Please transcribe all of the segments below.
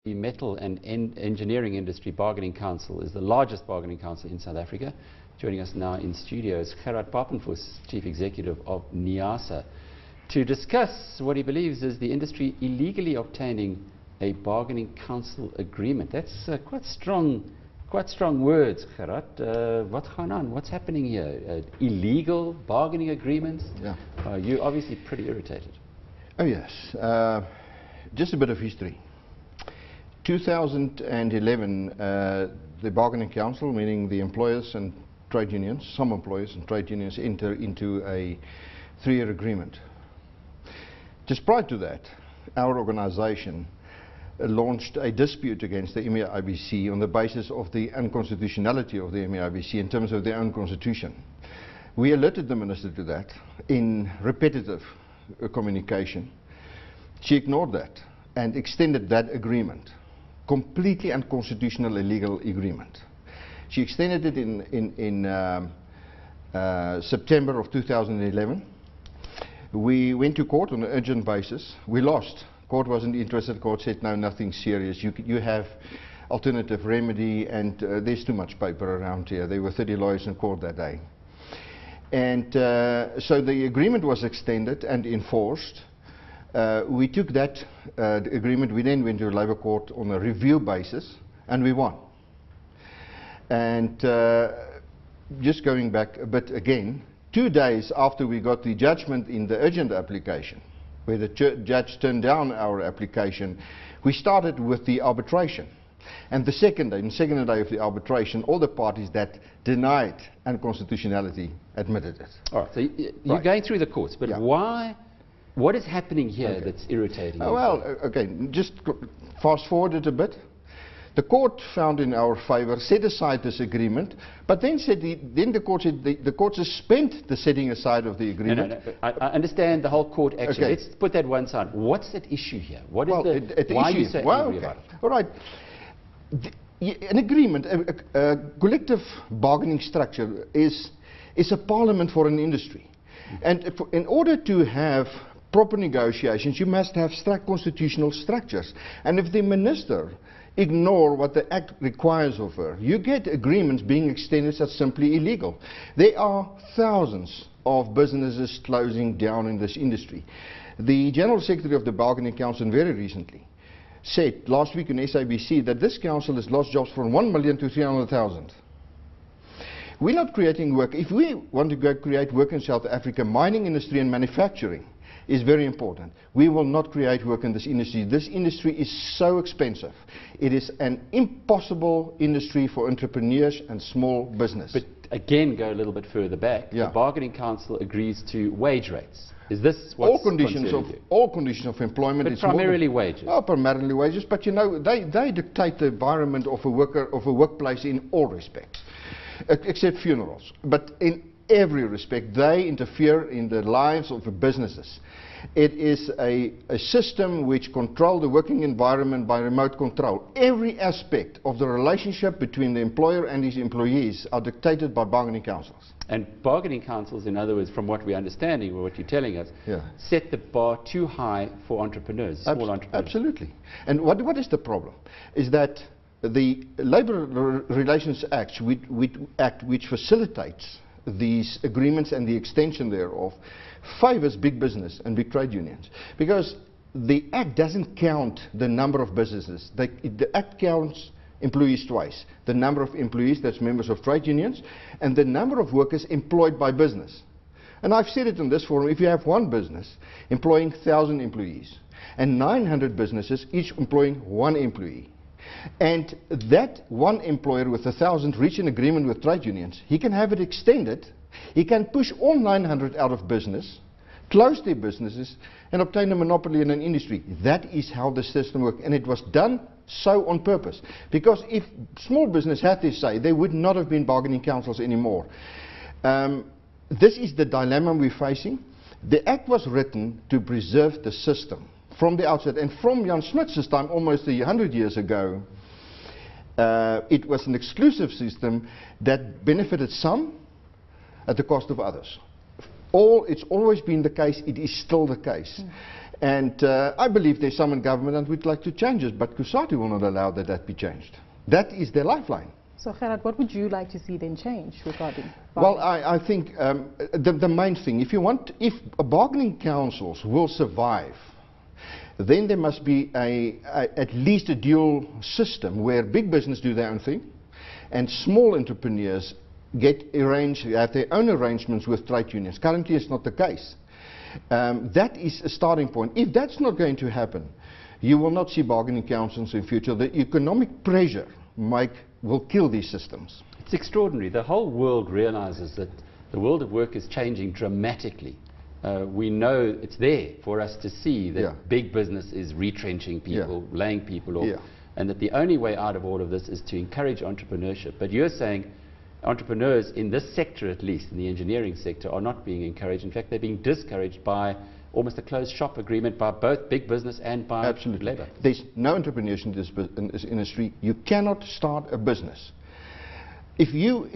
The Metal and Engineering Industry Bargaining Council is the largest bargaining council in South Africa. Joining us now in studio is Gerhard Papenfus, Chief Executive of NEASA, to discuss what he believes is the industry illegally obtaining a bargaining council agreement. That's quite strong words, Gerhard. What's going on? What's happening here? Illegal bargaining agreements? Yeah. You're obviously pretty irritated. Oh yes. Just a bit of history. 2011, the bargaining council, meaning the employers and trade unions, some employers and trade unions, enter into a 3-year agreement. Just prior to that, our organization launched a dispute against the MEIBC on the basis of the unconstitutionality of the MEIBC in terms of their own constitution. We alerted the minister to that in repetitive communication. She ignored that and extended that agreement. Completely unconstitutional, illegal agreement. She extended it in September of 2011. We went to court on an urgent basis. We lost. Court wasn't interested. Court said, no, nothing serious. You have alternative remedy, and there's too much paper around here. There were 30 lawyers in court that day. And so the agreement was extended and enforced. We took that agreement. We then went to Labour Court on a review basis, and we won. And just going back a bit again, 2 days after we got the judgment in the urgent application, where the judge turned down our application, we started with the arbitration. And the second day of the arbitration, all the parties that denied unconstitutionality admitted it. All right, so you're going through the courts, but yeah. Why? What is happening here that's irritating you? Well, okay, just fast forward it a bit. The court found in our favor, set aside this agreement, but then the court said the court suspended the setting aside of the agreement. No. I understand the whole court action. Okay. Let's put that one side. What's at issue here? What is why are you so angry about it? All right. An agreement, a collective bargaining structure is a parliament for an industry. And in order to have proper negotiations, you must have constitutional structures. And if the minister ignores what the Act requires of her, you get agreements being extended that's simply illegal. There are thousands of businesses closing down in this industry. The General Secretary of the Bargaining Council very recently said last week on SABC that this council has lost jobs from 1 million to 300,000. We're not creating work. If we want to go create work in South Africa, mining industry and manufacturing is very important. We will not create work in this industry. This industry is so expensive. It is an impossible industry for entrepreneurs and small business. But again, go a little bit further back. Yeah. The Bargaining Council agrees to wage rates. Is this what's all conditions of employment? But primarily wages. Oh, primarily wages. But you know, they dictate the environment of a workplace in all respects, except funerals. But in every respect, they interfere in the lives of the businesses. It is a system which controls the working environment by remote control. Every aspect of the relationship between the employer and his employees are dictated by bargaining councils. And bargaining councils, in other words, from what we're understanding or what you're telling us, set the bar too high for entrepreneurs, small entrepreneurs. Absolutely. And what is the problem? Is that the Labour Relations Act, which facilitates these agreements and the extension thereof, favors big business and big trade unions. Because the Act doesn't count the number of businesses. The Act counts employees twice. The number of employees, that's members of trade unions, and the number of workers employed by business. And I've said it in this forum, if you have one business employing 1,000 employees and 900 businesses, each employing 1 employee, and that one employer with 1,000 reach an agreement with trade unions, he can have it extended. He can push all 900 out of business, close their businesses, and obtain a monopoly in an industry. That is how the system works, and it was done so on purpose. Because if small business had their say, there would not have been bargaining councils anymore. This is the dilemma we're facing. The Act was written to preserve the system from the outset, and from Jan Smuts's time, almost 100 years ago, it was an exclusive system that benefited some at the cost of others. It's always been the case, it is still the case. And I believe there's some in government that would like to change it, but COSATU will not allow that that be changed. That is their lifeline. So Gerhard, what would you like to see then change regarding bargaining? Well, I think the main thing, if bargaining councils will survive, then there must be at least a dual system where big business do their own thing and small entrepreneurs have their own arrangements with trade unions. Currently it's not the case. That is a starting point. If that's not going to happen, you will not see bargaining councils in future. The economic pressure will kill these systems. It's extraordinary. The whole world realizes that the world of work is changing dramatically. We know it's there for us to see that big business is retrenching people, laying people off, and that the only way out of all of this is to encourage entrepreneurship. But you're saying entrepreneurs in this sector, at least in the engineering sector, are not being encouraged. In fact, they're being discouraged by almost a closed shop agreement by both big business and by labour. There's no entrepreneurs in this industry. You cannot start a business. If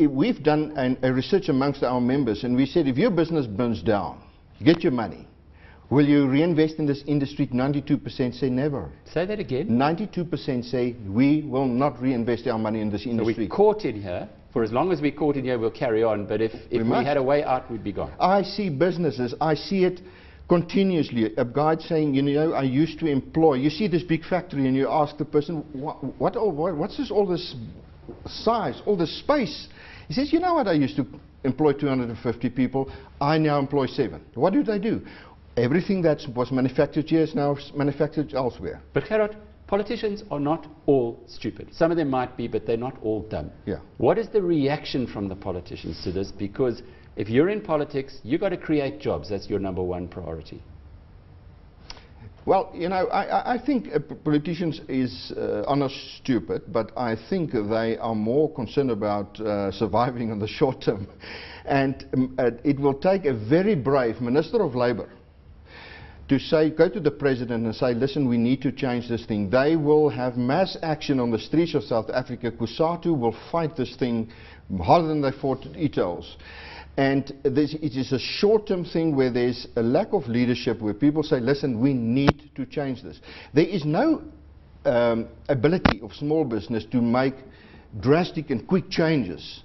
we've done a research amongst our members, and we said, if your business burns down, you get your money, will you reinvest in this industry? 92% say never. Say that again. 92% say we will not reinvest our money in this industry. So we're caught in here. For as long as we're caught in here, we'll carry on. But if we had a way out, we'd be gone. I see businesses, I see it continuously. A guy saying, you know, I used to employ. You see this big factory and you ask the person, what's this, all this size, all this space? He says, you know what, I used to employ 250 people. I now employ 7. What do they do? Everything that was manufactured here is now manufactured elsewhere. But Gerhard, politicians are not all stupid. Some of them might be, but they're not all dumb. Yeah. What is the reaction from the politicians to this? Because if you're in politics, you've got to create jobs. That's your #1 priority. Well, you know, I think politicians are not stupid, but I think they are more concerned about surviving in the short term. And it will take a very brave Minister of Labour to say, go to the President and say, listen, we need to change this thing. They will have mass action on the streets of South Africa. COSATU will fight this thing harder than they fought ETOs. And it is a short-term thing where there's a lack of leadership, where people say, listen, we need to change this. There is no ability of small business to make drastic and quick changes,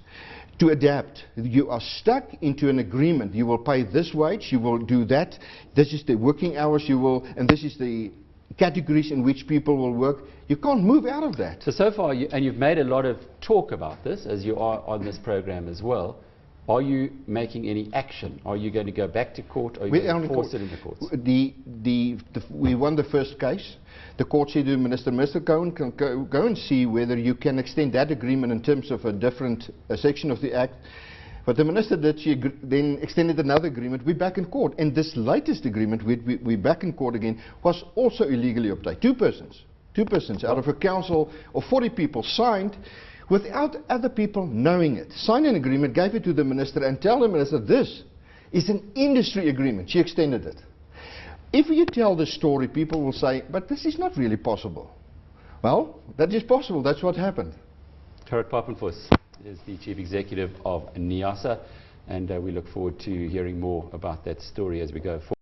to adapt. You are stuck into an agreement. You will pay this wage, you will do that, this is the working hours you will, and this is the categories in which people will work. You can't move out of that. So far, and you've made a lot of talk about this, as you are on this program as well. Are you making any action? Are you going to go back to court? Or are you going to force it in the courts? We won the first case. The court said to Minister, go and see whether you can extend that agreement in terms of a different section of the Act. But the Minister did, she then extended another agreement. We're back in court. And this latest agreement, we're back in court again, was also illegally obtained. Two persons out of a council of 40 people signed without other people knowing it. Signed an agreement, gave it to the Minister, and tell the Minister, this is an industry agreement. She extended it. If you tell the story, people will say, but this is not really possible. Well, that is possible. That's what happened. Gerhard Papenfus is the Chief Executive of NEASA, and we look forward to hearing more about that story as we go forward.